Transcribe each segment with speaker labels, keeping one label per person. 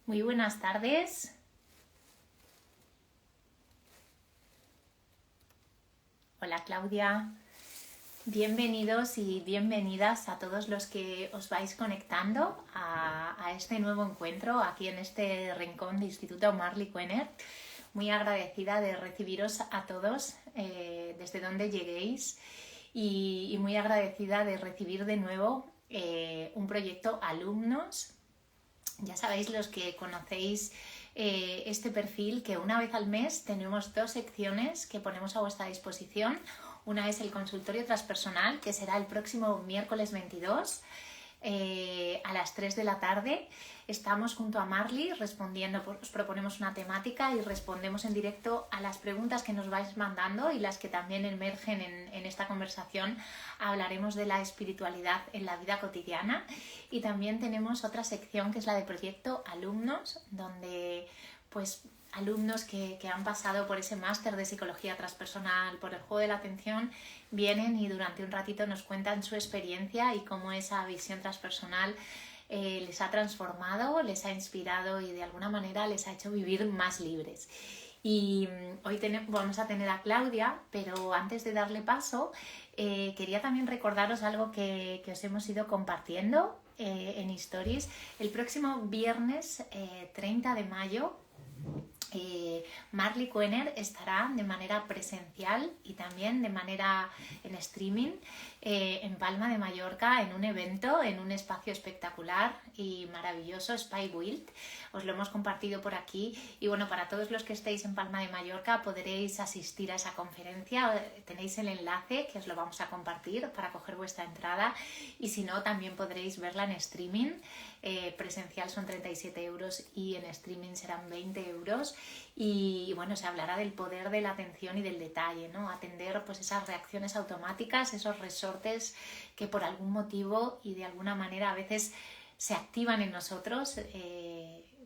Speaker 1: Muy buenas tardes. Hola Claudia. Bienvenidos y bienvenidas a todos los que os vais conectando a este nuevo encuentro aquí en este rincón de Instituto Marley Quener. Muy agradecida de recibiros a todos desde donde lleguéis y muy agradecida de recibir de nuevo un proyecto alumnos. Ya sabéis los que conocéis este perfil que una vez al mes tenemos dos secciones que ponemos a vuestra disposición. Una es el consultorio transpersonal, que será el próximo miércoles 22 a las 3 de la tarde. Estamos junto a Marley respondiendo, os proponemos una temática y respondemos en directo a las preguntas que nos vais mandando y las que también emergen en esta conversación. Hablaremos de la espiritualidad en la vida cotidiana y también tenemos otra sección que es la de proyecto alumnos, donde pues alumnos que han pasado por ese máster de psicología transpersonal, por el juego de la atención, vienen y durante un ratito nos cuentan su experiencia y cómo esa visión transpersonal les ha transformado, les ha inspirado y de alguna manera les ha hecho vivir más libres. Y hoy vamos a tener a Claudia, pero antes de darle paso, quería también recordaros algo que os hemos ido compartiendo en Stories. El próximo viernes 30 de mayo Marley Quener estará de manera presencial y también de manera en streaming en Palma de Mallorca en un evento, en un espacio espectacular y maravilloso, Spy Build. Os lo hemos compartido por aquí y bueno, para todos los que estéis en Palma de Mallorca podréis asistir a esa conferencia. Tenéis el enlace que os lo vamos a compartir para coger vuestra entrada y si no también podréis verla en streaming. Presencial son 37 euros y en streaming serán 20 euros y bueno, se hablará del poder de la atención y del detalle, ¿no? Atender pues esas reacciones automáticas, esos resortes que por algún motivo y de alguna manera a veces se activan en nosotros,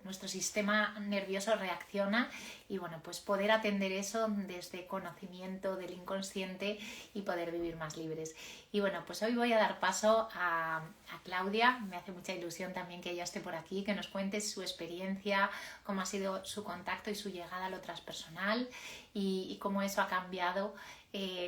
Speaker 1: nuestro sistema nervioso reacciona y bueno, pues poder atender eso desde conocimiento del inconsciente y poder vivir más libres. Y bueno, pues hoy voy a dar paso a Claudia. Me hace mucha ilusión también que ella esté por aquí, que nos cuente su experiencia, cómo ha sido su contacto y su llegada a lo transpersonal y cómo eso ha cambiado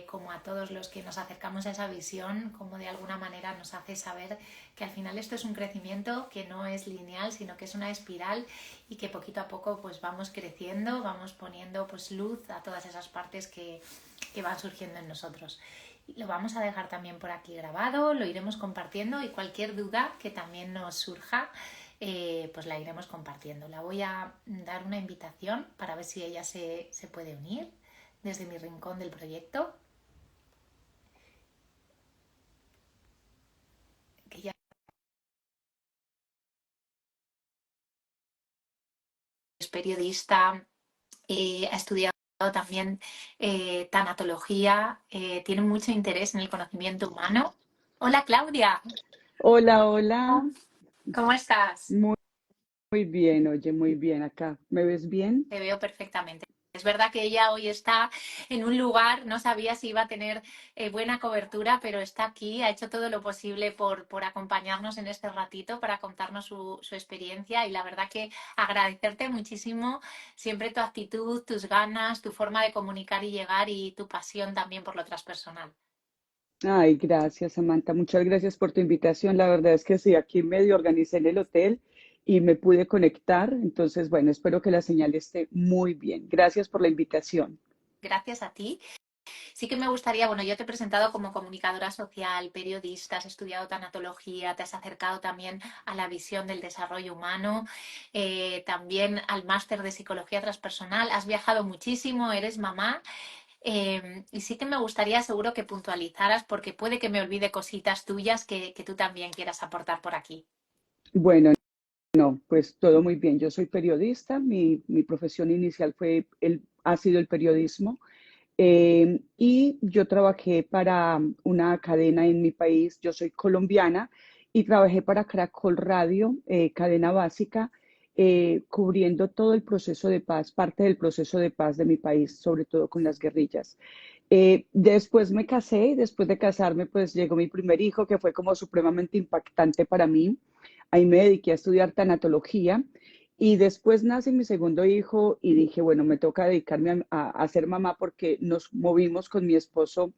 Speaker 1: como a todos los que nos acercamos a esa visión, como de alguna manera nos hace saber que al final esto es un crecimiento que no es lineal, sino que es una espiral y que poquito a poco pues vamos creciendo, vamos poniendo pues luz a todas esas partes que van surgiendo en nosotros. Lo vamos a dejar también por aquí grabado, lo iremos compartiendo y cualquier duda que también nos surja pues la iremos compartiendo. La voy a dar una invitación para ver si ella se puede unir desde mi rincón del proyecto. Que ya es periodista, ha estudiado también tanatología, tiene mucho interés en el conocimiento humano. Hola Claudia,
Speaker 2: Hola, hola.
Speaker 1: ¿cómo estás?
Speaker 2: Muy, muy bien, oye, muy bien acá. ¿Me ves bien?
Speaker 1: Te veo perfectamente. Es verdad que ella hoy está en un lugar, no sabía si iba a tener buena cobertura, pero está aquí, ha hecho todo lo posible por acompañarnos en este ratito, para contarnos su experiencia y la verdad que agradecerte muchísimo siempre tu actitud, tus ganas, tu forma de comunicar y llegar y tu pasión también por lo transpersonal.
Speaker 2: Ay, gracias, Samantha. Muchas gracias por tu invitación. La verdad es que sí, aquí medio organicé en el hotel y me pude conectar. Entonces, bueno, espero que la señal esté muy bien. Gracias por la invitación.
Speaker 1: Gracias a ti. Sí que me gustaría, bueno, yo te he presentado como comunicadora social, periodista, has estudiado tanatología, te has acercado también a la visión del desarrollo humano, también al máster de psicología transpersonal, has viajado muchísimo, eres mamá y sí que me gustaría seguro que puntualizaras porque puede que me olvide cositas tuyas que tú también quieras aportar por aquí.
Speaker 2: Bueno, no, pues todo muy bien. Yo soy periodista. Mi profesión inicial ha sido el periodismo. Y yo trabajé para una cadena en mi país, yo soy colombiana, y trabajé para Caracol Radio, cadena básica, cubriendo todo el proceso de paz, parte del proceso de paz de mi país, sobre todo con las guerrillas. Después me casé y después de casarme, pues llegó mi primer hijo, que fue como supremamente impactante para mí. Ahí me dediqué a estudiar tanatología Y después nace mi segundo hijo y dije, bueno, me toca dedicarme a ser mamá porque nos movimos con mi esposo.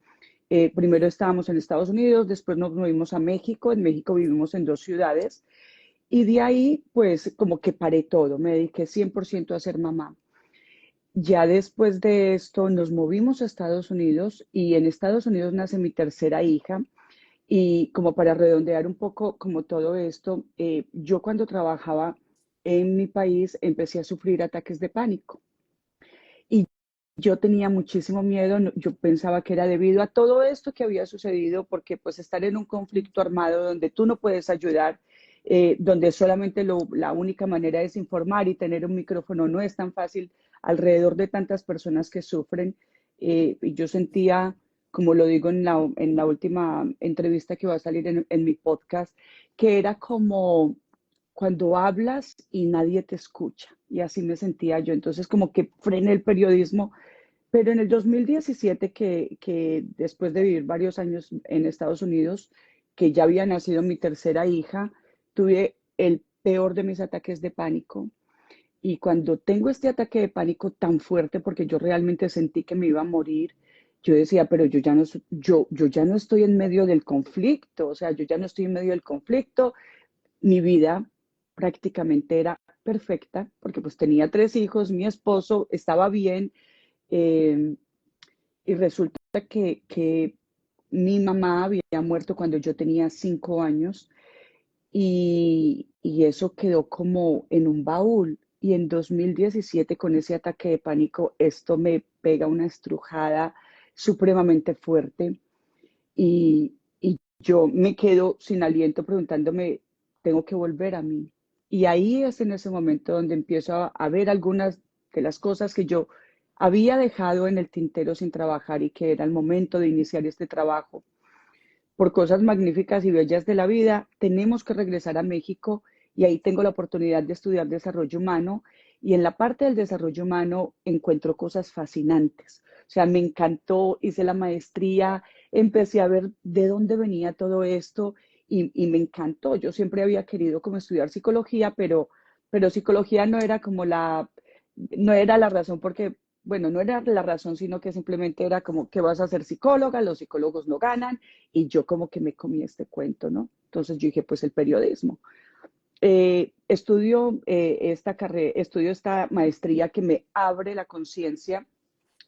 Speaker 2: Primero estábamos en Estados Unidos, después nos movimos a México. En México vivimos en 2 ciudades. Y de ahí, pues, como que paré todo. Me dediqué 100% a ser mamá. Ya después de esto nos movimos a Estados Unidos y en Estados Unidos nace mi tercera hija. Y como para redondear un poco como todo esto, yo cuando trabajaba en mi país empecé a sufrir ataques de pánico y yo tenía muchísimo miedo, yo pensaba que era debido a todo esto que había sucedido, porque pues estar en un conflicto armado donde tú no puedes ayudar, donde solamente la única manera es informar y tener un micrófono no es tan fácil alrededor de tantas personas que sufren. Y yo sentía, como lo digo en la última entrevista que va a salir en mi podcast, que era como cuando hablas y nadie te escucha. Y así me sentía yo. Entonces, como que frené el periodismo. Pero en el 2017, que después de vivir varios años en Estados Unidos, que ya había nacido mi tercera hija, tuve el peor de mis ataques de pánico. Y cuando tengo este ataque de pánico tan fuerte, porque yo realmente sentí que me iba a morir, yo decía, pero yo ya no estoy en medio del conflicto, o sea, yo ya no estoy en medio del conflicto, mi vida prácticamente era perfecta, porque pues tenía 3 hijos, mi esposo estaba bien, eh, y resulta que mi mamá había muerto cuando yo tenía 5 años y eso quedó como en un baúl. Y en 2017, con ese ataque de pánico, esto me pega una estrujada supremamente fuerte y yo me quedo sin aliento preguntándome, ¿tengo que volver a mí? Y ahí es en ese momento donde empiezo a ver algunas de las cosas que yo había dejado en el tintero sin trabajar y que era el momento de iniciar este trabajo. Por cosas magníficas y bellas de la vida, tenemos que regresar a México y ahí tengo la oportunidad de estudiar desarrollo humano y en la parte del desarrollo humano encuentro cosas fascinantes. O sea, me encantó, hice la maestría, empecé a ver de dónde venía todo esto y me encantó. Yo siempre había querido como estudiar psicología, pero psicología no era como no era la razón porque, bueno, no era la razón, sino que simplemente era como que vas a ser psicóloga, los psicólogos no ganan y yo como que me comí este cuento, ¿no? Entonces yo dije, pues el periodismo. Estudio esta maestría que me abre la conciencia.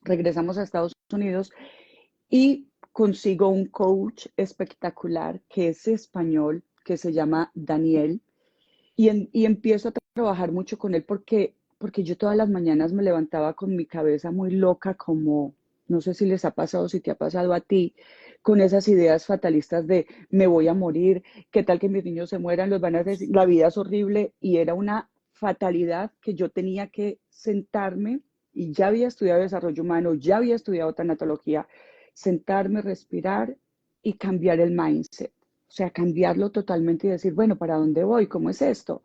Speaker 2: Regresamos a Estados Unidos y consigo un coach espectacular que es español, que se llama Daniel, y empiezo a trabajar mucho con él porque yo todas las mañanas me levantaba con mi cabeza muy loca, como, no sé si les ha pasado, si te ha pasado a ti, con esas ideas fatalistas de me voy a morir, qué tal que mis niños se mueran, los van a decir, la vida es horrible, y era una fatalidad que yo tenía que sentarme, y ya había estudiado desarrollo humano, ya había estudiado tanatología, sentarme, respirar y cambiar el mindset. O sea, cambiarlo totalmente y decir, bueno, ¿para dónde voy? ¿Cómo es esto?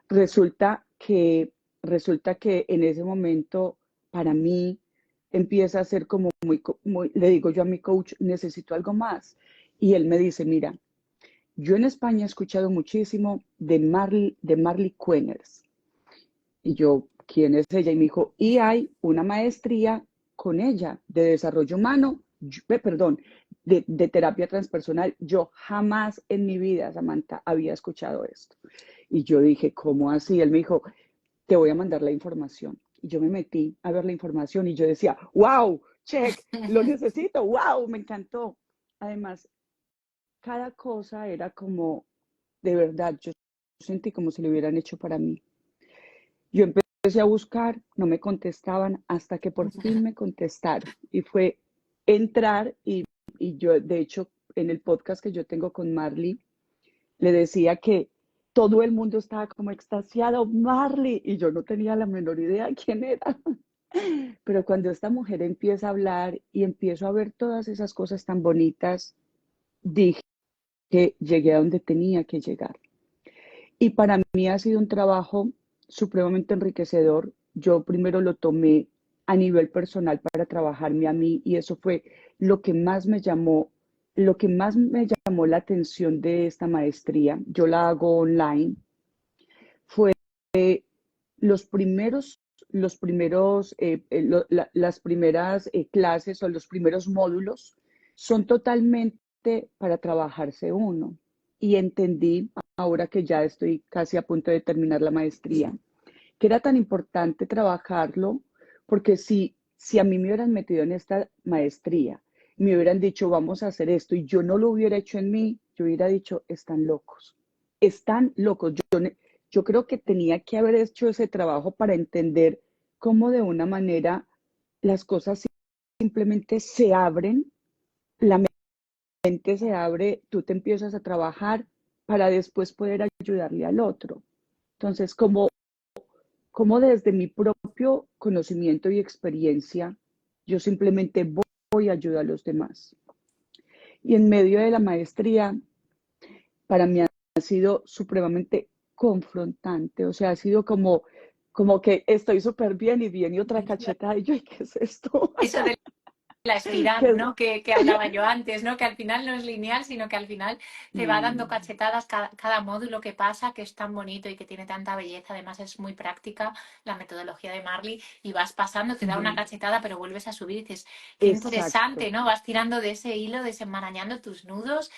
Speaker 2: Resulta que, resulta que en ese momento, para mí, empieza a ser como le digo yo a mi coach, necesito algo más. Y él me dice, mira, yo en España he escuchado muchísimo de Marley Quenners. Y yo, ¿quién es ella? Y me dijo, y hay una maestría con ella de desarrollo humano, perdón, de terapia transpersonal. Yo jamás en mi vida, Samantha, había escuchado esto. Y yo dije, ¿cómo así? Él me dijo, te voy a mandar la información. Y yo me metí a ver la información y yo decía, wow, check, lo necesito, wow, me encantó. Además, cada cosa era como, de verdad, yo sentí como si lo hubieran hecho para mí. Yo empecé a buscar, no me contestaban hasta que por fin me contestaron. Y fue entrar y yo, de hecho, en el podcast que yo tengo con Marley, le decía que todo el mundo estaba como extasiado, Marley, y yo no tenía la menor idea de quién era. Pero cuando esta mujer empieza a hablar y empiezo a ver todas esas cosas tan bonitas, dije que llegué a donde tenía que llegar. Y para mí ha sido un trabajo supremamente enriquecedor. Yo primero lo tomé a nivel personal para trabajarme a mí y eso fue lo que más me llamó, lo que más me llamó la atención de esta maestría. Yo la hago online. Fue los primeros, las primeras clases o los primeros módulos son totalmente para trabajarse uno. Y entendí, ahora que ya estoy casi a punto de terminar la maestría, que era tan importante trabajarlo, porque si a mí me hubieran metido en esta maestría, me hubieran dicho, vamos a hacer esto, y yo no lo hubiera hecho en mí, yo hubiera dicho, están locos. Yo creo que tenía que haber hecho ese trabajo para entender cómo de una manera las cosas simplemente se abren, la mente se abre, tú te empiezas a trabajar para después poder ayudarle al otro. Entonces, como desde mi propio conocimiento y experiencia, yo simplemente voy a ayudar a los demás. Y en medio de la maestría, para mí ha sido supremamente confrontante, o sea, ha sido como que estoy súper bien y viene otra cachetada y yo, ¿qué es esto?
Speaker 1: Eso de la espiral,
Speaker 2: ¿Qué?
Speaker 1: ¿no? Que hablaba yo antes, ¿no? Que al final no es lineal, sino que al final te va dando
Speaker 2: Mm,
Speaker 1: cachetadas cada módulo que pasa, que es tan bonito y que tiene tanta belleza. Además es muy práctica la metodología de Marley y vas pasando, te da una
Speaker 2: ujú,
Speaker 1: cachetada, pero vuelves a subir y dices, qué interesante,
Speaker 2: exacto,
Speaker 1: ¿no? Vas tirando de ese hilo, desenmarañando tus nudos,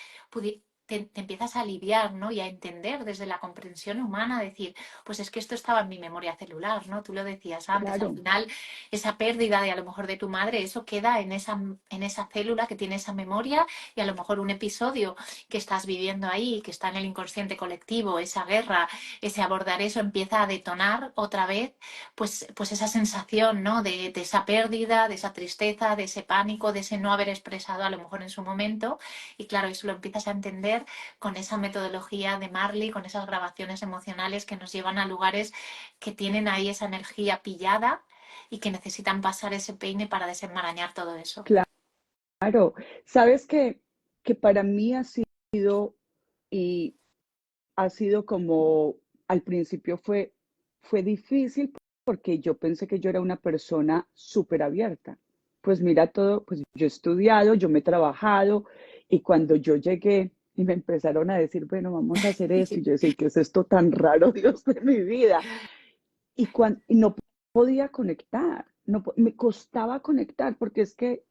Speaker 1: te empiezas a aliviar, ¿no? Y a entender desde la comprensión humana, decir, pues es que esto estaba en mi memoria celular, ¿no? Tú lo decías antes, al
Speaker 2: claro,
Speaker 1: final esa pérdida de a lo mejor de tu madre, eso queda en esa célula que tiene esa memoria y a lo mejor un episodio que estás viviendo ahí, que está en el inconsciente colectivo, esa guerra, ese abordar eso empieza a detonar otra vez, pues esa sensación, ¿no? De esa pérdida, de esa tristeza, de ese pánico, de ese no haber expresado a lo mejor en su momento. Y claro, eso lo empiezas a entender con esa metodología de Marley, con esas grabaciones emocionales que nos llevan a lugares que tienen ahí esa energía pillada y que necesitan pasar ese peine para desenmarañar todo eso.
Speaker 2: claro. Sabes que para mí ha sido, y ha sido como, al principio fue difícil porque yo pensé que yo era una persona súper abierta. Pues mira todo, pues yo he estudiado, yo me he trabajado y cuando yo llegué y me empezaron a decir, bueno, vamos a hacer esto, y yo decía, ¿qué es esto tan raro, Dios de mi vida? Y no podía conectar, no, me costaba conectar porque es que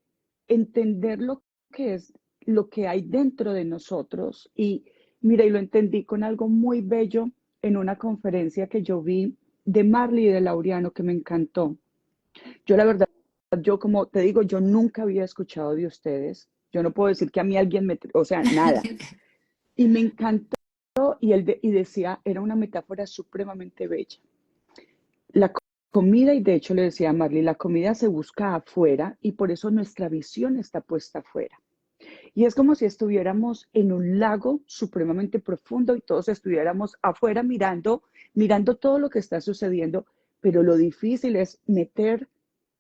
Speaker 2: entender lo que es lo que hay dentro de nosotros. Y mira, y lo entendí con algo muy bello en una conferencia que yo vi de Marley y de Laureano que me encantó. Yo la verdad, yo como te digo, yo nunca había escuchado de ustedes. Yo no puedo decir que a mí alguien me, o sea, nada. Y me encantó y decía, era una metáfora supremamente bella. La comida, y de hecho le decía a Marley, la comida se busca afuera y por eso nuestra visión está puesta afuera. Y es como si estuviéramos en un lago supremamente profundo y todos estuviéramos afuera mirando todo lo que está sucediendo, pero lo difícil es meter,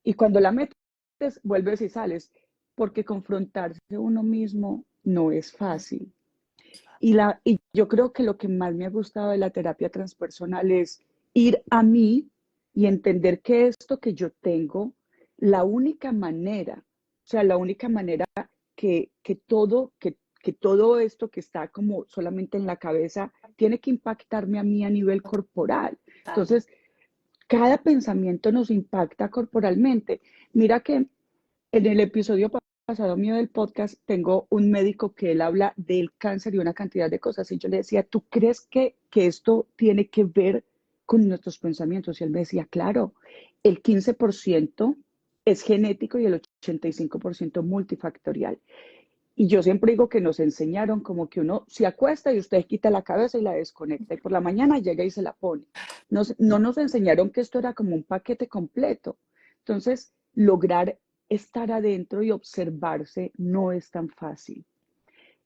Speaker 2: y cuando la metes, vuelves y sales, porque confrontarse uno mismo no es fácil. Y yo creo que lo que más me ha gustado de la terapia transpersonal es ir a mí y entender que esto que yo tengo, la única manera, o sea, la única manera que todo esto que está como solamente en la cabeza tiene que impactarme a mí a nivel corporal. Entonces, cada pensamiento nos impacta corporalmente. Mira que en el episodio pasado mío del podcast tengo un médico que él habla del cáncer y una cantidad de cosas. Y yo le decía, ¿tú crees que esto tiene que ver con nuestros pensamientos? Y él me decía, claro, el 15% es genético y el 85% multifactorial. Y yo siempre digo que nos enseñaron como que uno se acuesta y usted quita la cabeza y la desconecta y por la mañana llega y se la pone. No nos enseñaron que esto era como un paquete completo. Entonces, lograr estar adentro y observarse no es tan fácil.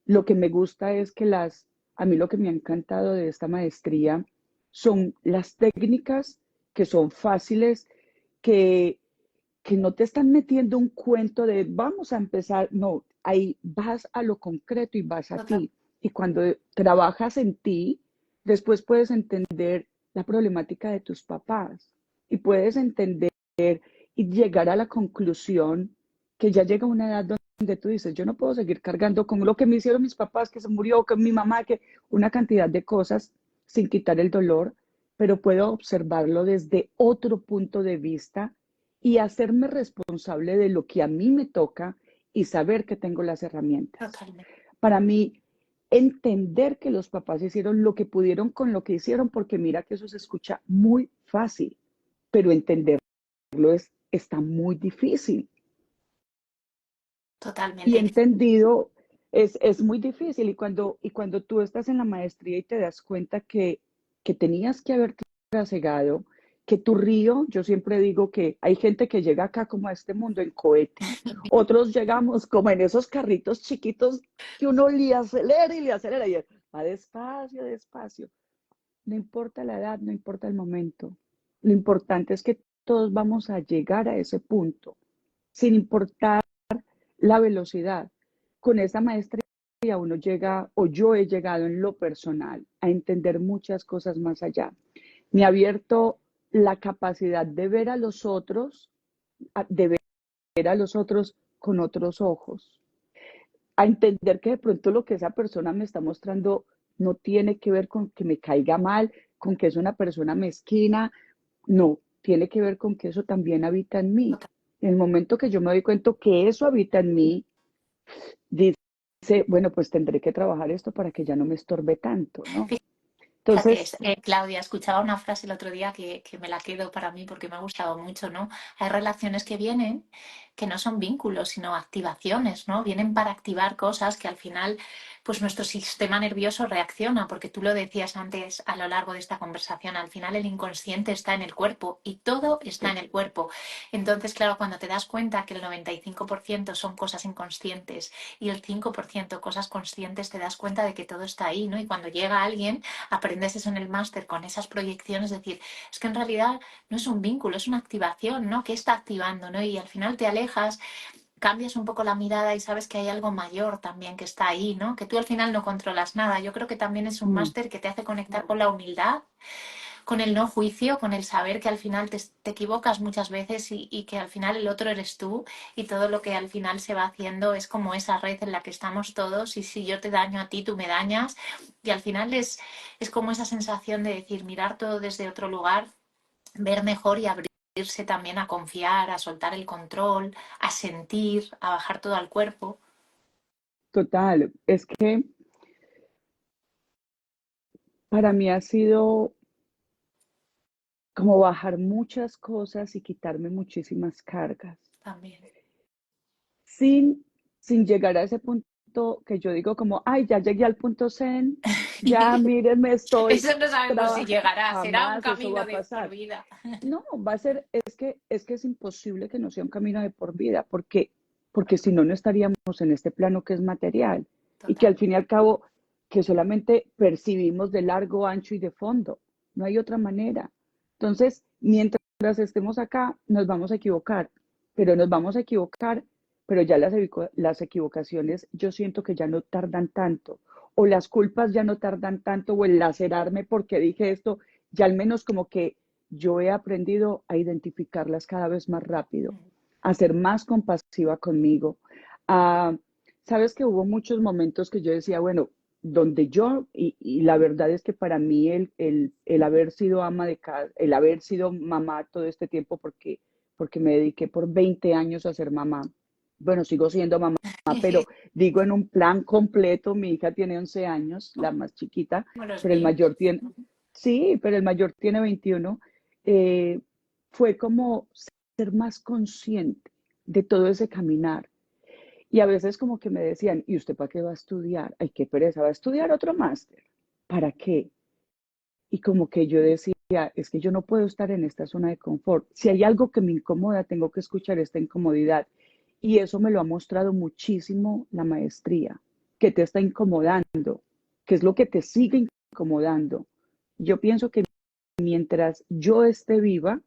Speaker 2: Lo que me gusta es que a mí lo que me ha encantado de esta maestría son las técnicas que son fáciles, que que no te están metiendo un cuento de vamos a empezar, no, ahí vas a lo concreto y vas a
Speaker 1: Total.
Speaker 2: ti. Y cuando trabajas en ti, después puedes entender la problemática de tus papás y puedes entender y llegar a la conclusión que ya llega una edad donde tú dices, yo no puedo seguir cargando con lo que me hicieron mis papás, que se murió, que mi mamá, que una cantidad de cosas sin quitar el dolor, pero puedo observarlo desde otro punto de vista y hacerme responsable de lo que a mí me toca y saber que tengo las herramientas.
Speaker 1: Totalmente.
Speaker 2: Para mí, entender que los papás hicieron lo que pudieron con lo que hicieron, porque mira que eso se escucha muy fácil, pero entenderlo está muy difícil. Y
Speaker 1: Totalmente.
Speaker 2: entendido es muy difícil. Y cuando tú estás en la maestría y te das cuenta que tenías que haber trasegado, que tu río, yo siempre digo que hay gente que llega acá como a este mundo en cohete, otros llegamos como en esos carritos chiquitos que uno le acelera y va despacio, despacio. No importa la edad, no importa el momento. Lo importante es que todos vamos a llegar a ese punto, sin importar la velocidad. Con esa maestría uno llega, o yo he llegado en lo personal, a entender muchas cosas más allá. Me ha abierto la capacidad de ver a los otros, de ver a los otros con otros ojos, a entender que de pronto lo que esa persona me está mostrando no tiene que ver con que me caiga mal, con que es una persona mezquina, no, tiene que ver con que eso también habita en mí. En el momento que yo me doy cuenta que eso habita en mí, dice, bueno, pues tendré que trabajar esto para que ya no me estorbe tanto, ¿no?
Speaker 1: Fíjate,
Speaker 2: Entonces,
Speaker 1: Claudia, escuchaba una frase el otro día que me la quedo para mí porque me ha gustado mucho, ¿no? Hay relaciones que vienen que no son vínculos, sino activaciones, ¿no? Vienen para activar cosas que al final, pues nuestro sistema nervioso reacciona, porque tú lo decías antes a lo largo de esta conversación, al final el inconsciente está en el cuerpo y todo está en el cuerpo. Entonces, claro, cuando te das cuenta que el 95% son cosas inconscientes y el 5% cosas conscientes, te das cuenta de que todo está ahí, ¿no? Y cuando llega alguien aprendes eso en el máster con esas proyecciones, es decir, es que en realidad no es un vínculo, es una activación, ¿no? ¿Qué está activando, ¿no? Y al final te alejas, cambias un poco la mirada y sabes que hay algo mayor también que está ahí, ¿no? Que tú al final no controlas nada. Yo creo que también es un
Speaker 2: mm,
Speaker 1: máster que te hace conectar con la humildad, con el no juicio, con el saber que al final te equivocas muchas veces y que al final el otro eres tú y todo lo que al final se va haciendo es como esa red en la que estamos todos y si yo te daño a ti, tú me dañas y al final es como esa sensación de decir, mirar todo desde otro lugar, ver mejor y abrirse también a confiar, a soltar el control, a sentir, a bajar todo al cuerpo.
Speaker 2: total, es que para mí ha sido como bajar muchas cosas y quitarme muchísimas cargas,
Speaker 1: También.
Speaker 2: sin, sin llegar a ese punto que yo digo como, ay, ya llegué al punto zen, ya mírenme, estoy
Speaker 1: Eso no sabemos si
Speaker 2: trabajando,
Speaker 1: llegará, será un
Speaker 2: jamás eso va
Speaker 1: camino
Speaker 2: a
Speaker 1: de por
Speaker 2: pasar.
Speaker 1: vida.
Speaker 2: No, va a ser, es que es imposible que no sea un camino de por vida, porque si no, no estaríamos en este plano que es material y que
Speaker 1: Total.
Speaker 2: al fin y al cabo, que solamente percibimos de largo, ancho y de fondo. No hay otra manera. Entonces, mientras estemos acá, nos vamos a equivocar, pero nos vamos a equivocar, pero ya las equivocaciones yo siento que ya no tardan tanto, o las culpas ya no tardan tanto, o el lacerarme porque dije esto, ya al menos como que yo he aprendido a identificarlas cada vez más rápido, a ser más compasiva conmigo. A, Sabes que hubo muchos momentos que yo decía, bueno, donde yo, y la verdad es que para mí el haber sido ama de casa, el haber sido mamá todo este tiempo, porque me dediqué por 20 años a ser mamá. Bueno, sigo siendo mamá, pero digo en un plan completo, mi hija tiene 11 años, la más chiquita,
Speaker 1: Como los
Speaker 2: pero el
Speaker 1: míos.
Speaker 2: mayor tiene, sí, pero el mayor tiene 21. eh, Fue como ser más consciente de todo ese caminar. Y a veces como que me decían, ¿y usted para qué va a estudiar? Ay, qué pereza, ¿va a estudiar otro máster? ¿Para qué? Y como que yo decía, es que yo no puedo estar en esta zona de confort. Si hay algo que me incomoda, tengo que escuchar esta incomodidad. Y eso me lo ha mostrado muchísimo la maestría, que te está incomodando, que es lo que te sigue incomodando. Yo pienso que mientras yo esté viva,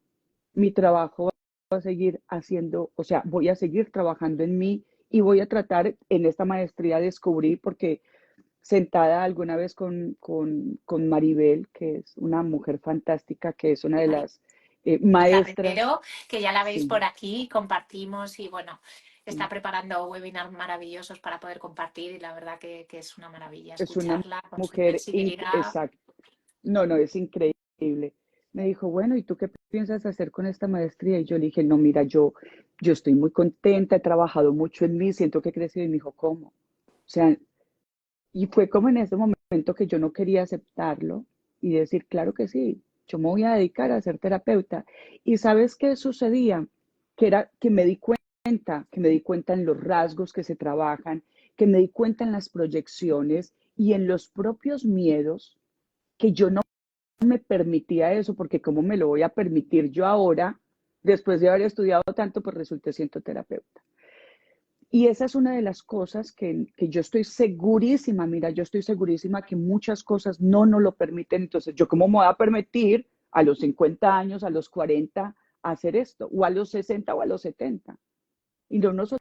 Speaker 2: mi trabajo va a seguir haciendo, o sea, voy a seguir trabajando en mí y voy a tratar en esta maestría de descubrir, porque sentada alguna vez con Maribel, que es una mujer fantástica, que es una de las maestras,
Speaker 1: Carretero, que ya la veis
Speaker 2: sí,
Speaker 1: por aquí, compartimos y bueno, está
Speaker 2: sí,
Speaker 1: preparando webinars maravillosos para poder compartir y la verdad que es una maravilla
Speaker 2: es una
Speaker 1: escucharla con su
Speaker 2: mujer,
Speaker 1: sensibilidad.
Speaker 2: exacto, no, no, es increíble. me dijo, bueno, ¿y tú qué piensas hacer con esta maestría? Y yo le dije, no, mira, yo estoy muy contenta, he trabajado mucho en mí, siento que he crecido. Y me dijo, ¿cómo? O sea, y fue como en ese momento que yo no quería aceptarlo y decir, claro que sí, yo me voy a dedicar a ser terapeuta. ¿Y sabes qué sucedía? Que era que me di cuenta en los rasgos que se trabajan, que me di cuenta en las proyecciones y en los propios miedos, que yo no me permitía eso, porque ¿cómo me lo voy a permitir yo ahora, después de haber estudiado tanto, pues resulté siendo terapeuta? Y esa es una de las cosas que yo estoy segurísima, mira, yo estoy segurísima que muchas cosas no nos lo permiten. Entonces, ¿yo cómo me voy a permitir a los 50 años, a los 40, hacer esto? O a los 60 o a los 70. Y no nos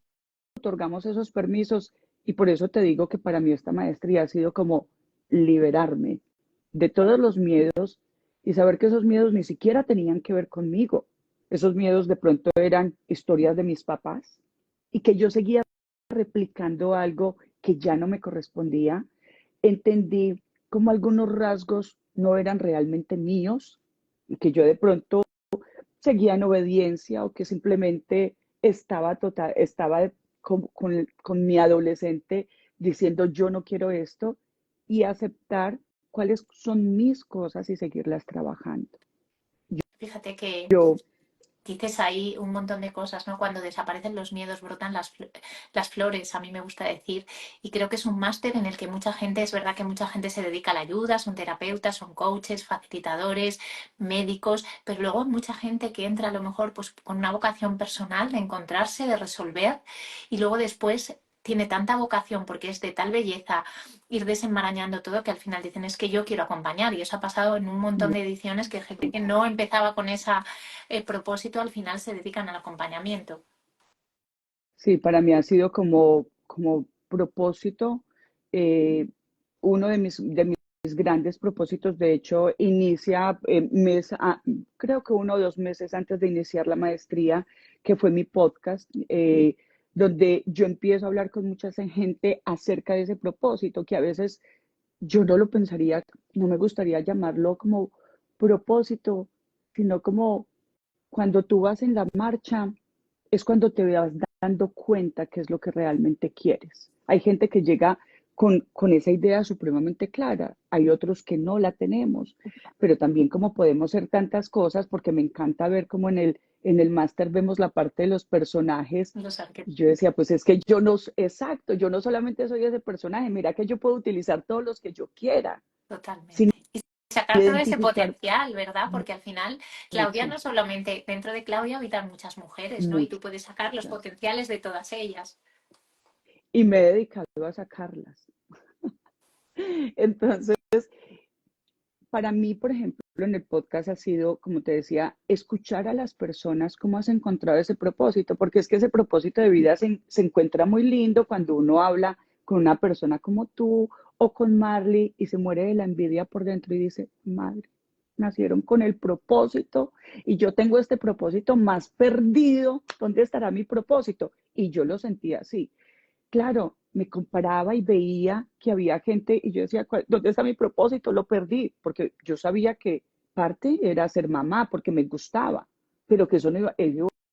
Speaker 2: otorgamos esos permisos. Y por eso te digo que para mí esta maestría ha sido como liberarme de todos los miedos y saber que esos miedos ni siquiera tenían que ver conmigo. Esos miedos de pronto eran historias de mis papás y que yo seguía replicando algo que ya no me correspondía. Entendí como algunos rasgos no eran realmente míos y que yo de pronto seguía en obediencia o que simplemente estaba con mi adolescente diciendo yo no quiero esto y aceptar cuáles son mis cosas y seguirlas trabajando.
Speaker 1: Fíjate que
Speaker 2: Yo,
Speaker 1: dices ahí un montón de cosas, ¿no? Cuando desaparecen los miedos, brotan las flores, a mí me gusta decir. Y creo que es un máster en el que mucha gente, es verdad que mucha gente se dedica a la ayuda, son terapeutas, son coaches, facilitadores, médicos, pero luego mucha gente que entra a lo mejor pues con una vocación personal de encontrarse, de resolver, y luego después tiene tanta vocación porque es de tal belleza ir desenmarañando todo que al final dicen es que yo quiero acompañar. Y eso ha pasado en un montón de ediciones que gente que no empezaba con esa propósito al final se dedican al acompañamiento.
Speaker 2: sí, para mí ha sido como propósito, eh, uno de mis grandes propósitos. De hecho, inicia creo que 1 o 2 meses antes de iniciar la maestría, que fue mi podcast, donde yo empiezo a hablar con mucha gente acerca de ese propósito, que a veces yo no lo pensaría, no me gustaría llamarlo como propósito, sino como cuando tú vas en la marcha, es cuando te vas dando cuenta qué es lo que realmente quieres. Hay gente que llega con esa idea supremamente clara, hay otros que no la tenemos, pero también como podemos ser tantas cosas, porque me encanta ver cómo en el máster vemos la parte de los personajes.
Speaker 1: Los
Speaker 2: Y yo decía, pues es que exacto, yo no solamente soy ese personaje, mira que yo puedo utilizar todos los que yo quiera, sin
Speaker 1: totalmente. Y sacar todo ese
Speaker 2: identificar
Speaker 1: potencial, ¿verdad? Porque al final, Claudia,
Speaker 2: mucho,
Speaker 1: no solamente dentro de Claudia habitan muchas mujeres, ¿no? Y tú
Speaker 2: mucho.
Speaker 1: puedes sacar los potenciales de todas ellas.
Speaker 2: Y me he dedicado a sacarlas. Entonces, para mí, por ejemplo, en el podcast ha sido, como te decía, escuchar a las personas cómo has encontrado ese propósito, porque es que ese propósito de vida se encuentra muy lindo cuando uno habla con una persona como tú o con Marley y se muere de la envidia por dentro y dice, madre, nacieron con el propósito y yo tengo este propósito más perdido, ¿dónde estará mi propósito? Y yo lo sentía así. Claro, me comparaba y veía que había gente y yo decía, ¿dónde está mi propósito? Lo perdí, porque yo sabía que parte era ser mamá, porque me gustaba, pero que eso no iba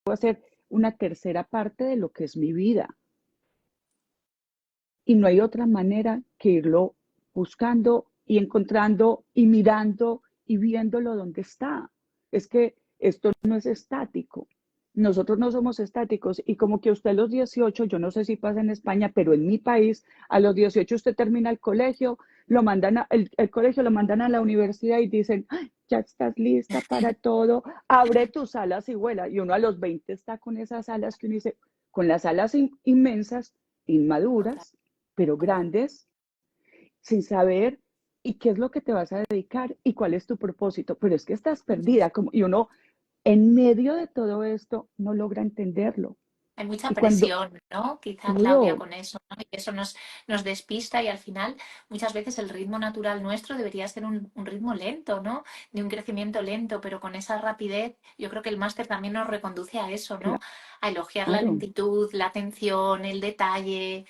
Speaker 2: a ser una tercera parte de lo que es mi vida. Y no hay otra manera que irlo buscando y encontrando y mirando y viéndolo donde está. Es que esto no es estático. Nosotros no somos estáticos y como que usted a los 18, yo no sé si pasa en España, pero en mi país, a los 18 usted termina el colegio, el colegio lo mandan a la universidad y dicen, "Ay, ya estás lista para todo, abre tus alas y vuela". Y uno a los 20 está con esas alas que uno dice, con las alas inmensas,
Speaker 1: Total.
Speaker 2: inmaduras, pero grandes, sin saber y qué es lo que te vas a dedicar y cuál es tu propósito. Pero es que estás perdida y uno en medio de todo esto no logra entenderlo.
Speaker 1: Hay mucha
Speaker 2: Y cuando
Speaker 1: presión, ¿no? Quizá Claudia
Speaker 2: todo,
Speaker 1: con eso, ¿no? Y eso nos despista y al final muchas veces el ritmo natural nuestro debería ser un ritmo lento, ¿no? De un crecimiento lento, pero con esa rapidez yo creo que el máster también nos reconduce a eso, ¿no? A elogiar la
Speaker 2: claro,
Speaker 1: lentitud, la atención, el detalle.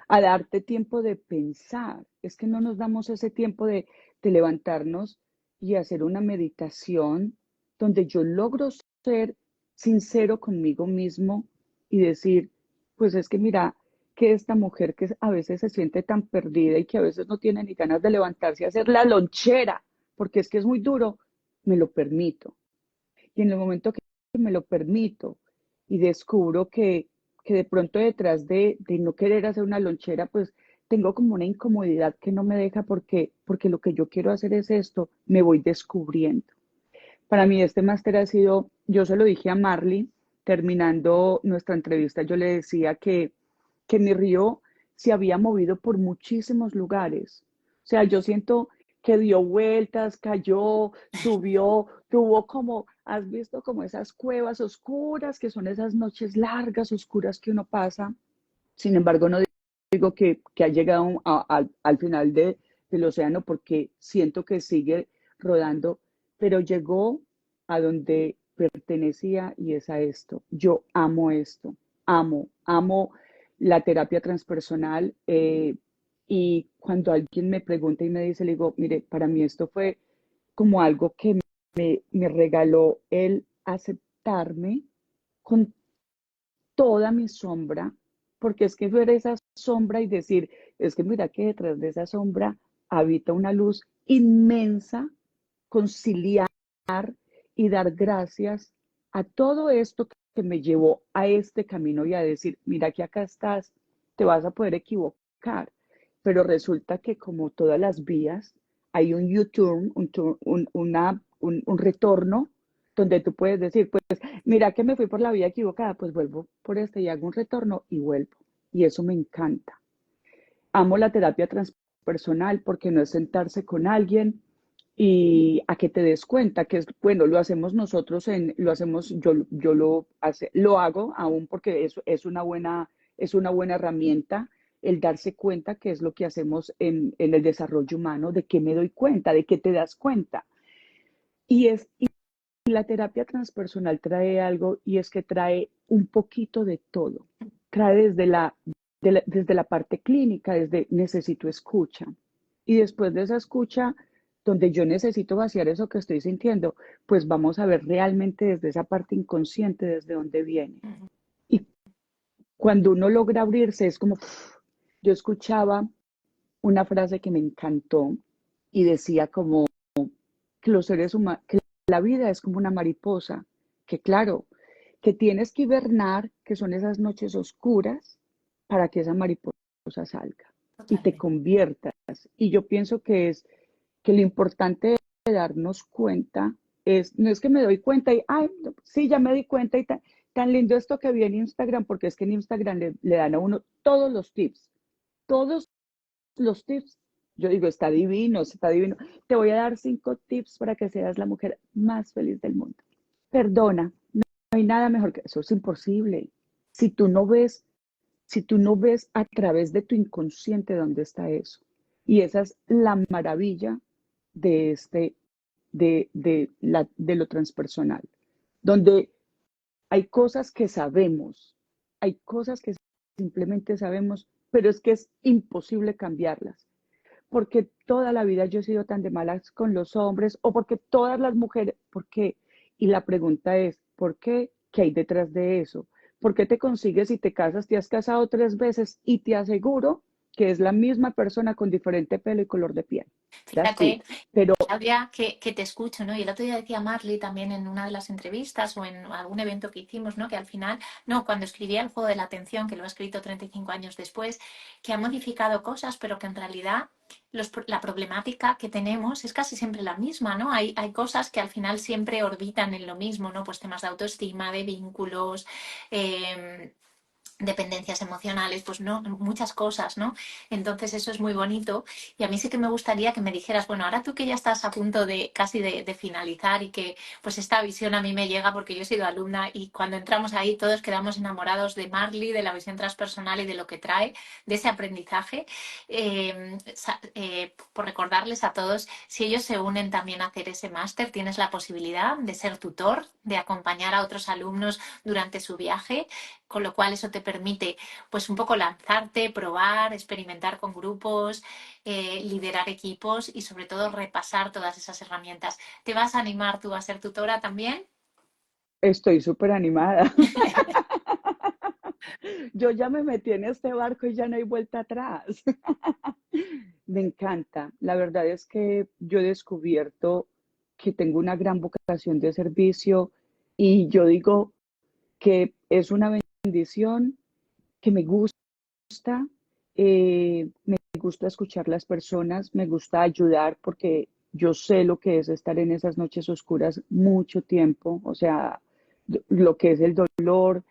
Speaker 2: a darte tiempo de pensar. Es que no nos damos ese tiempo de levantarnos y hacer una meditación donde yo logro ser sincero conmigo mismo y decir, pues es que mira, que esta mujer que a veces se siente tan perdida y que a veces no tiene ni ganas de levantarse y hacer la lonchera, porque es que es muy duro, me lo permito. Y en el momento que me lo permito y descubro que de pronto detrás de no querer hacer una lonchera, pues tengo como una incomodidad que no me deja porque lo que yo quiero hacer es esto, me voy descubriendo. Para mí este máster ha sido, yo se lo dije a Marley, terminando nuestra entrevista, yo le decía que mi río se había movido por muchísimos lugares. O sea, yo siento que dio vueltas, cayó, subió, tuvo como, has visto como esas cuevas oscuras, que son esas noches largas, oscuras que uno pasa. Sin embargo, no digo que ha llegado al final del océano porque siento que sigue rodando, pero llegó a donde pertenecía y es a esto. Yo amo esto, amo la terapia transpersonal y cuando alguien me pregunta y me dice, le digo, mire, para mí esto fue como algo que me regaló el aceptarme con toda mi sombra, porque es que ver esa sombra y decir, es que mira que detrás de esa sombra habita una luz inmensa, conciliar y dar gracias a todo esto que me llevó a este camino y a decir, mira que acá estás, te vas a poder equivocar, pero resulta que como todas las vías, hay un U-turn, un retorno donde tú puedes decir, pues mira que me fui por la vía equivocada, pues vuelvo por este y hago un retorno y vuelvo. Y eso me encanta. Amo la terapia transpersonal porque no es sentarse con alguien y a que te des cuenta que es, bueno, lo hacemos nosotros, lo hacemos, yo lo hago aún porque es una buena herramienta el darse cuenta que es lo que hacemos en el desarrollo humano, de qué me doy cuenta, de qué te das cuenta. Y la terapia transpersonal trae algo y es que trae un poquito de todo. Trae desde la parte clínica, desde necesito escucha. Y después de esa escucha, donde yo necesito vaciar eso que estoy sintiendo, pues vamos a ver realmente desde esa parte inconsciente, desde dónde viene. Y cuando uno logra abrirse, es como, yo escuchaba una frase que me encantó y decía como que los seres humanos, que la vida es como una mariposa, que claro, que tienes que hibernar, que son esas noches oscuras, para que esa mariposa salga y te
Speaker 1: Totalmente.
Speaker 2: conviertas. Y yo pienso que lo importante de darnos cuenta no es que me doy cuenta y, ay, sí, ya me di cuenta y tan lindo esto que vi en Instagram, porque es que en Instagram le dan a uno todos los tips. Yo digo, está divino, está divino. Te voy a dar 5 tips para que seas la mujer más feliz del mundo. Perdona, no hay nada mejor que eso, es imposible. Si tú no ves, si tú no ves a través de tu inconsciente dónde está eso. Y esa es la maravilla de de lo transpersonal, donde hay cosas que sabemos, hay cosas que simplemente sabemos, pero es que es imposible cambiarlas porque toda la vida yo he sido tan de malas con los hombres o porque todas las mujeres, ¿por qué? Y la pregunta es, ¿por qué? ¿Qué hay detrás de eso? ¿Por qué te consigues y te casas? Te has casado 3 veces y te aseguro que es la misma persona con diferente pelo y color de piel. That's it.
Speaker 1: Fíjate,
Speaker 2: Pero
Speaker 1: Claudia, que te escucho, ¿no? Y el otro día decía Marley también en una de las entrevistas o en algún evento que hicimos, ¿no? Que al final, no, cuando escribía El juego de la atención, que lo ha escrito 35 años después, que ha modificado cosas, pero que en realidad la problemática que tenemos es casi siempre la misma, ¿no? Hay cosas que al final siempre orbitan en lo mismo, ¿no? Pues temas de autoestima, de vínculos, eh, dependencias emocionales, pues no, muchas cosas, ¿no? Entonces eso es muy bonito y a mí sí que me gustaría que me dijeras, bueno, ahora tú que ya estás a punto de casi de finalizar y que pues esta visión a mí me llega porque yo he sido alumna y cuando entramos ahí todos quedamos enamorados de Marley, de la visión transpersonal y de lo que trae, de ese aprendizaje, por recordarles a todos, si ellos se unen también a hacer ese máster, tienes la posibilidad de ser tutor, de acompañar a otros alumnos durante su viaje, con lo cual eso te permite pues un poco lanzarte, probar, experimentar con grupos, liderar equipos y sobre todo repasar todas esas herramientas. ¿Te vas a animar tú a ser tutora también?
Speaker 2: Estoy súper animada. Yo ya me metí en este barco y ya no hay vuelta atrás. Me encanta. La verdad es que yo he descubierto que tengo una gran vocación de servicio y yo digo que es una bendición, que me gusta escuchar las personas, me gusta ayudar porque yo sé lo que es estar en esas noches oscuras mucho tiempo, o sea, lo que es el dolor,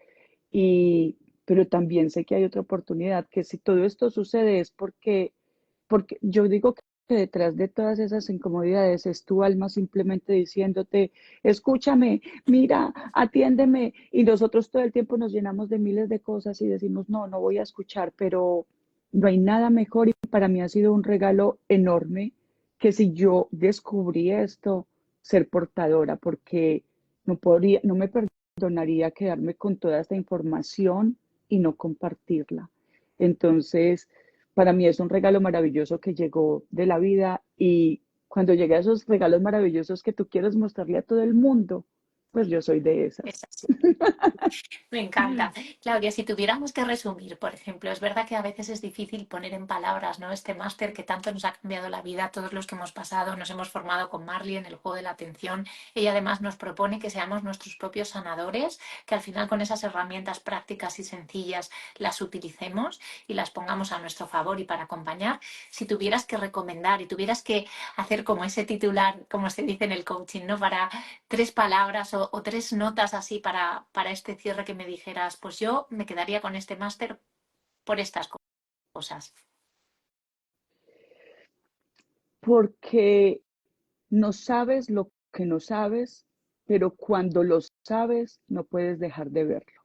Speaker 2: y, pero también sé que hay otra oportunidad, que si todo esto sucede es porque yo digo que detrás de todas esas incomodidades es tu alma simplemente diciéndote, escúchame, mira, atiéndeme. Y nosotros todo el tiempo nos llenamos de miles de cosas y decimos, no, no voy a escuchar, pero no hay nada mejor y para mí ha sido un regalo enorme que si yo descubrí esto, ser portadora, porque no me perdonaría quedarme con toda esta información y no compartirla. Entonces, para mí es un regalo maravilloso que llegó de la vida y cuando llega esos regalos maravillosos que tú quieres mostrarle a todo el mundo, pues yo soy de
Speaker 1: Es
Speaker 2: esas.
Speaker 1: así. Me encanta. Claudia, si tuviéramos que resumir, por ejemplo, es verdad que a veces es difícil poner en palabras, ¿no? Este máster que tanto nos ha cambiado la vida, todos los que hemos pasado, nos hemos formado con Marley en el juego de la atención. Ella además nos propone que seamos nuestros propios sanadores, que al final con esas herramientas prácticas y sencillas las utilicemos y las pongamos a nuestro favor y para acompañar. Si tuvieras que recomendar y tuvieras que hacer como ese titular, como se dice en el coaching, ¿no? Para tres palabras o tres notas así para este cierre que me dijeras, pues yo me quedaría con este máster por estas cosas.
Speaker 2: Porque no sabes lo que no sabes, pero cuando lo sabes no puedes dejar de verlo.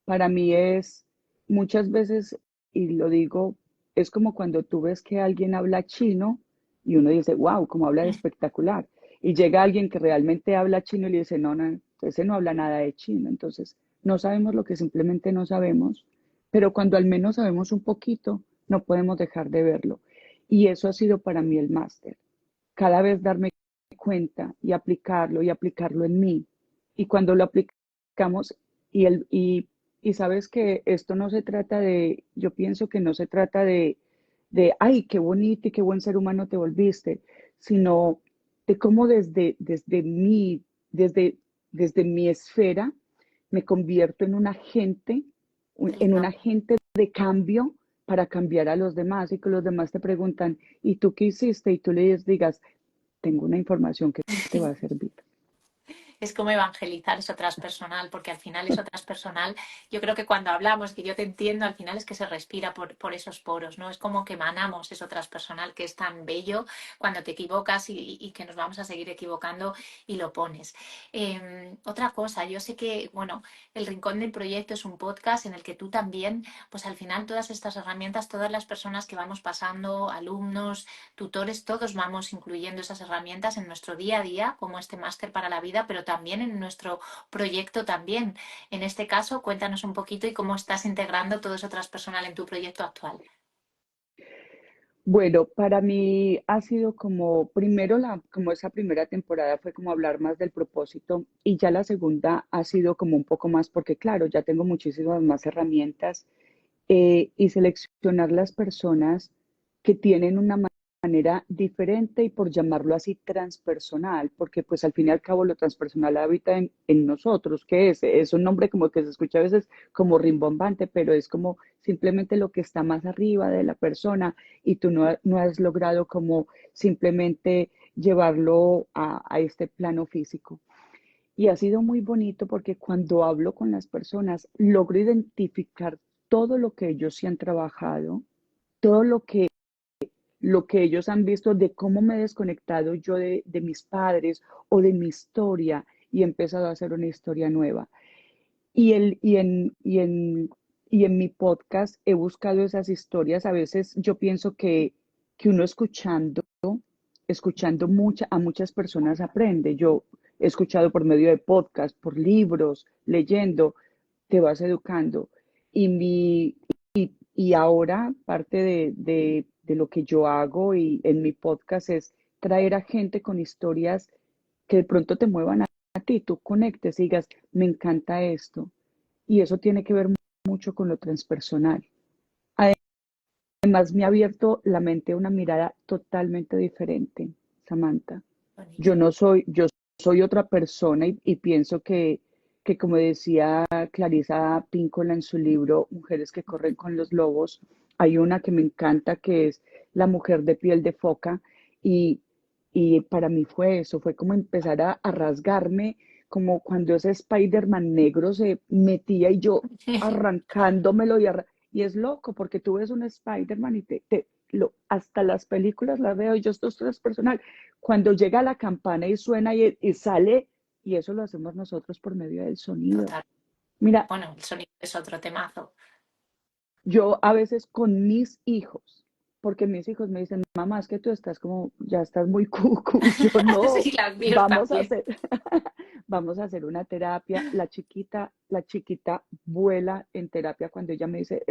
Speaker 2: Para mí es muchas veces, y lo digo, es como cuando tú ves que alguien habla chino y uno dice, wow, cómo habla de espectacular. Y llega alguien que realmente habla chino y le dice, no, no, ese no habla nada de chino. Entonces, no sabemos lo que simplemente no sabemos, pero cuando al menos sabemos un poquito, no podemos dejar de verlo. Y eso ha sido para mí el máster. Cada vez darme cuenta y aplicarlo en mí. Y cuando lo aplicamos y, y sabes que esto no se trata de, yo pienso que no se trata ay, qué bonito y qué buen ser humano te volviste, sino de cómo desde, desde mi esfera, me convierto en un agente de cambio para cambiar a los demás y que los demás te preguntan, ¿y tú qué hiciste? Y tú les digas, tengo una información que te va a servir.
Speaker 1: Es como evangelizar eso transpersonal, porque al final eso transpersonal, yo creo que cuando hablamos, que yo te entiendo, al final es que se respira por esos poros, ¿no? Es como que emanamos eso transpersonal que es tan bello cuando te equivocas y que nos vamos a seguir equivocando y lo pones. Otra cosa, yo sé que, bueno, el Rincón del Proyecto es un podcast en el que tú también, pues al final todas estas herramientas, todas las personas que vamos pasando, alumnos, tutores, todos vamos incluyendo esas herramientas en nuestro día a día, como este máster para la vida, pero también en nuestro proyecto también. En este caso, cuéntanos un poquito y cómo estás integrando todo eso transpersonal en tu proyecto actual.
Speaker 2: Bueno, para mí ha sido como, primero, como esa primera temporada fue como hablar más del propósito y ya la segunda ha sido como un poco más porque, claro, ya tengo muchísimas más herramientas y seleccionar las personas que tienen una manera diferente y por llamarlo así transpersonal, porque pues al fin y al cabo lo transpersonal habita en nosotros, que es un nombre como que se escucha a veces como rimbombante, pero es como simplemente lo que está más arriba de la persona y tú no has logrado como simplemente llevarlo a este plano físico. Y ha sido muy bonito porque cuando hablo con las personas logro identificar todo lo que ellos se han trabajado, todo lo que ellos han visto de cómo me he desconectado yo de mis padres o de mi historia y he empezado a hacer una historia nueva. Y, el, y en mi podcast he buscado esas historias. A veces yo pienso que uno escuchando a muchas personas aprende. Yo he escuchado por medio de podcast, por libros, leyendo, te vas educando. Y, y ahora parte de lo que yo hago y en mi podcast es traer a gente con historias que de pronto te muevan a ti, tú conectes y digas, me encanta esto. Y eso tiene que ver mucho con lo transpersonal. Además, me ha abierto la mente a una mirada totalmente diferente, Samantha.
Speaker 1: Bonito.
Speaker 2: Yo soy otra persona y pienso que, como decía Clarisa Píncola en su libro Mujeres que corren con los lobos, hay una que me encanta que es La mujer de piel de foca y, y para mí fue eso, fue como empezar a rasgarme, como cuando ese Spider-Man negro se metía y yo arrancándomelo y es loco porque tú ves un Spider-Man y hasta las películas las veo y yo esto es personal. Cuando llega la campana y suena y sale, y eso lo hacemos nosotros por medio del sonido.
Speaker 1: Total.
Speaker 2: Mira,
Speaker 1: Bueno, el sonido es otro temazo.
Speaker 2: yo a veces con mis hijos, porque mis hijos me dicen, mamá, es que tú estás como, ya estás muy cucu, y yo no,
Speaker 1: Sí, las mías
Speaker 2: vamos a
Speaker 1: también.
Speaker 2: hacer, vamos a hacer una terapia. La chiquita vuela en terapia cuando ella me dice,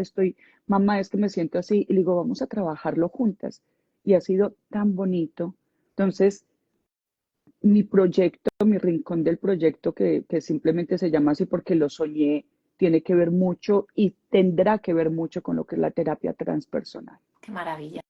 Speaker 2: mamá, es que me siento así, y le digo, vamos a trabajarlo juntas. Y ha sido tan bonito. Entonces, mi proyecto, mi rincón del proyecto, que simplemente se llama así porque lo soñé, tiene que ver mucho y tendrá que ver mucho con lo que es la terapia transpersonal.
Speaker 1: Qué maravilla.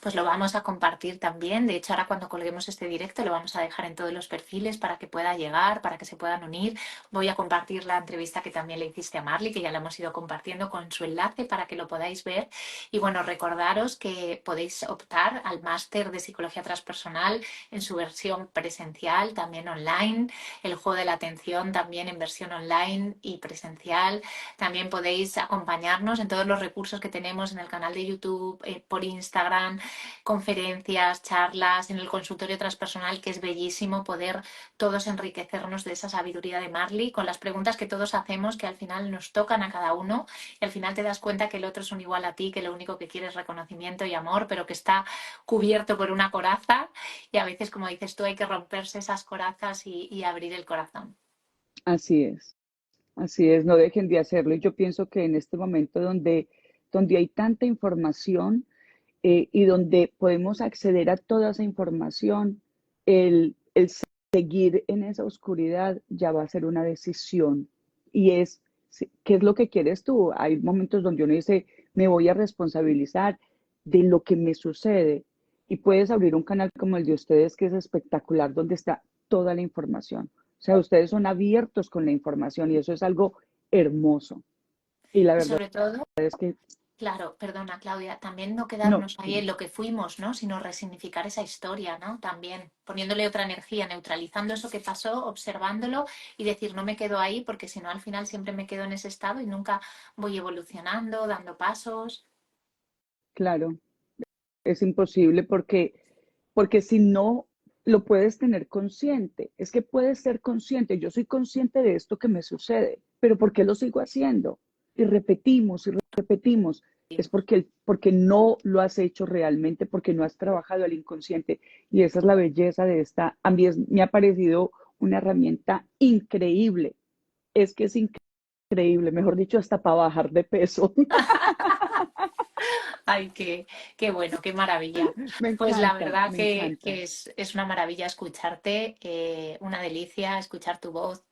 Speaker 1: Pues lo vamos a compartir también. De hecho, ahora cuando colguemos este directo lo vamos a dejar en todos los perfiles para que pueda llegar, para que se puedan unir. Voy a compartir la entrevista que también le hiciste a Marley, que ya la hemos ido compartiendo con su enlace para que lo podáis ver. Y bueno, recordaros que podéis optar al máster de psicología transpersonal en su versión presencial, también online, el juego de la atención también en versión online y presencial. También podéis acompañarnos en todos los recursos que tenemos en el canal de YouTube, por Instagram, conferencias, charlas, en el consultorio transpersonal, que es bellísimo poder todos enriquecernos de esa sabiduría de Marley con las preguntas que todos hacemos, que al final nos tocan a cada uno y al final te das cuenta que el otro es un igual a ti, que lo único que quiere es reconocimiento y amor, pero que está cubierto por una coraza y a veces, como dices tú, hay que romperse esas corazas y abrir el corazón.
Speaker 2: Así así es, no dejen de hacerlo. Y yo pienso que en este momento donde hay tanta información y donde podemos acceder a toda esa información, el seguir en esa oscuridad ya va a ser una decisión. Y es, ¿qué es lo que quieres tú? Hay momentos donde uno dice, me voy a responsabilizar de lo que me sucede. Y puedes abrir un canal como el de ustedes, que es espectacular, donde está toda la información. O sea, ustedes son abiertos con la información y eso es algo hermoso. Y la
Speaker 1: Y
Speaker 2: verdad
Speaker 1: sobre todo,
Speaker 2: es que,
Speaker 1: claro, perdona Claudia, también no
Speaker 2: no,
Speaker 1: quedarnos ahí en lo que fuimos, ¿no? Sino resignificar esa historia, ¿no? También poniéndole otra energía, neutralizando eso que pasó, observándolo y decir, no me quedo ahí porque si no al final siempre me quedo en ese estado y nunca voy evolucionando, dando pasos.
Speaker 2: claro, es imposible porque si no lo puedes tener consciente, es que puedes ser consciente, yo soy consciente de esto que me sucede, pero ¿por qué lo sigo haciendo? Y repetimos, es porque no lo has hecho realmente, porque no has trabajado al inconsciente y esa es la belleza de esta, me ha parecido una herramienta increíble, es que es increíble, mejor dicho, hasta para bajar de peso.
Speaker 1: Ay, qué bueno, qué maravilla.
Speaker 2: Me
Speaker 1: Pues la
Speaker 2: encanta,
Speaker 1: verdad
Speaker 2: me
Speaker 1: que
Speaker 2: encanta.
Speaker 1: es una maravilla escucharte, una delicia escuchar tu voz,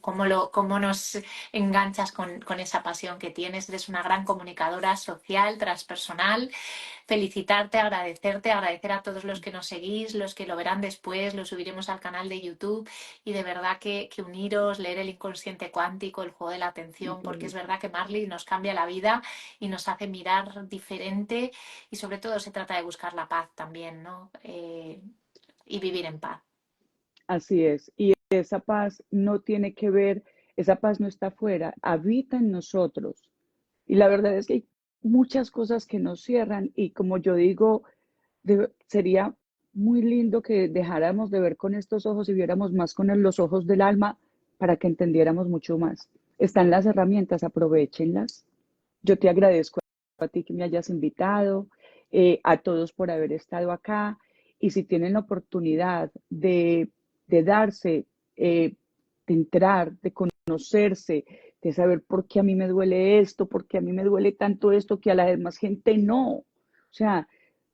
Speaker 1: cómo nos enganchas con esa pasión que tienes. Eres una gran comunicadora social, transpersonal. Felicitarte, agradecerte, agradecer a todos los que nos seguís, los que lo verán después, lo subiremos al canal de YouTube y de verdad que uniros, leer el inconsciente cuántico, el juego de la atención, porque es verdad que Marley nos cambia la vida y nos hace mirar diferente y sobre todo se trata de buscar la paz también, ¿no? Y vivir en paz.
Speaker 2: Así es. Y esa paz no tiene que ver, esa paz no está afuera, habita en nosotros. Y la verdad es que hay muchas cosas que nos cierran y como yo digo, sería muy lindo que dejáramos de ver con estos ojos y viéramos más con los ojos del alma para que entendiéramos mucho más. Están las herramientas, aprovéchenlas. Yo te agradezco a ti que me hayas invitado, a todos por haber estado acá. Y si tienen la oportunidad de darse, de entrar, de conocerse, de saber por qué a mí me duele esto, por qué a mí me duele tanto esto, que a la demás gente no. O sea,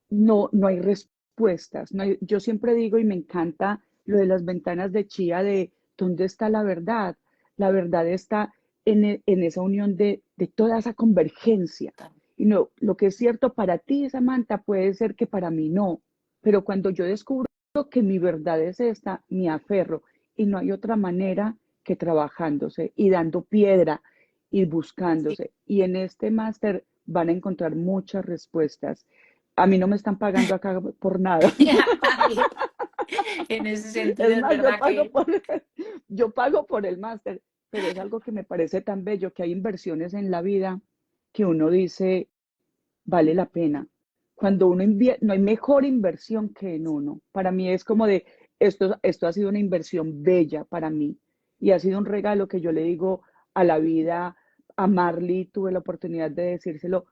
Speaker 2: no hay respuestas. Yo siempre digo, y me encanta lo de las ventanas de Chía, de dónde está la verdad. La verdad está en esa unión de toda esa convergencia. Y no, lo que es cierto para ti, Samantha, puede ser que para mí no. Pero cuando yo descubro que mi verdad es esta, me aferro. Y no hay otra manera que trabajándose y dando piedra y
Speaker 1: Sí.
Speaker 2: buscándose. Y en este máster van a encontrar muchas respuestas. A mí no me están pagando acá por nada.
Speaker 1: Nadie. En ese sentido
Speaker 2: Es
Speaker 1: es
Speaker 2: más,
Speaker 1: verdad que
Speaker 2: yo pago por el máster, pero es algo que me parece tan bello que hay inversiones en la vida que uno dice, vale la pena. Cuando uno invierte, no hay mejor inversión que en uno. Para mí es como de, esto ha sido una inversión bella para mí y ha sido un regalo que yo le digo a la vida, a Marley, tuve la oportunidad de decírselo,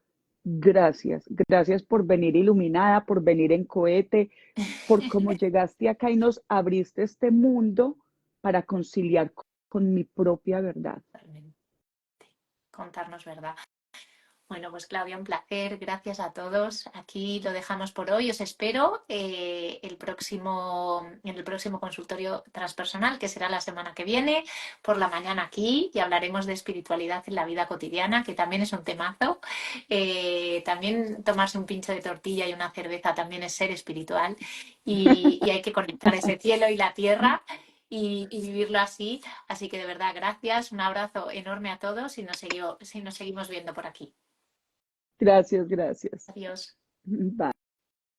Speaker 2: gracias, gracias por venir iluminada, por venir en cohete, por cómo llegaste acá y nos abriste este mundo para conciliar con mi propia verdad.
Speaker 1: realmente contarnos verdad. Bueno, pues Claudia, un placer. Gracias a todos. Aquí lo dejamos por hoy. Os espero en el próximo consultorio transpersonal, que será la semana que viene, por la mañana aquí, y hablaremos de espiritualidad en la vida cotidiana, que también es un temazo. También tomarse un pincho de tortilla y una cerveza también es ser espiritual y hay que conectar ese cielo y la tierra. Y vivirlo así. Así que de verdad, gracias. Un abrazo enorme a todos y si nos seguimos viendo por aquí.
Speaker 2: Gracias, gracias.
Speaker 1: Adiós.
Speaker 2: Bye.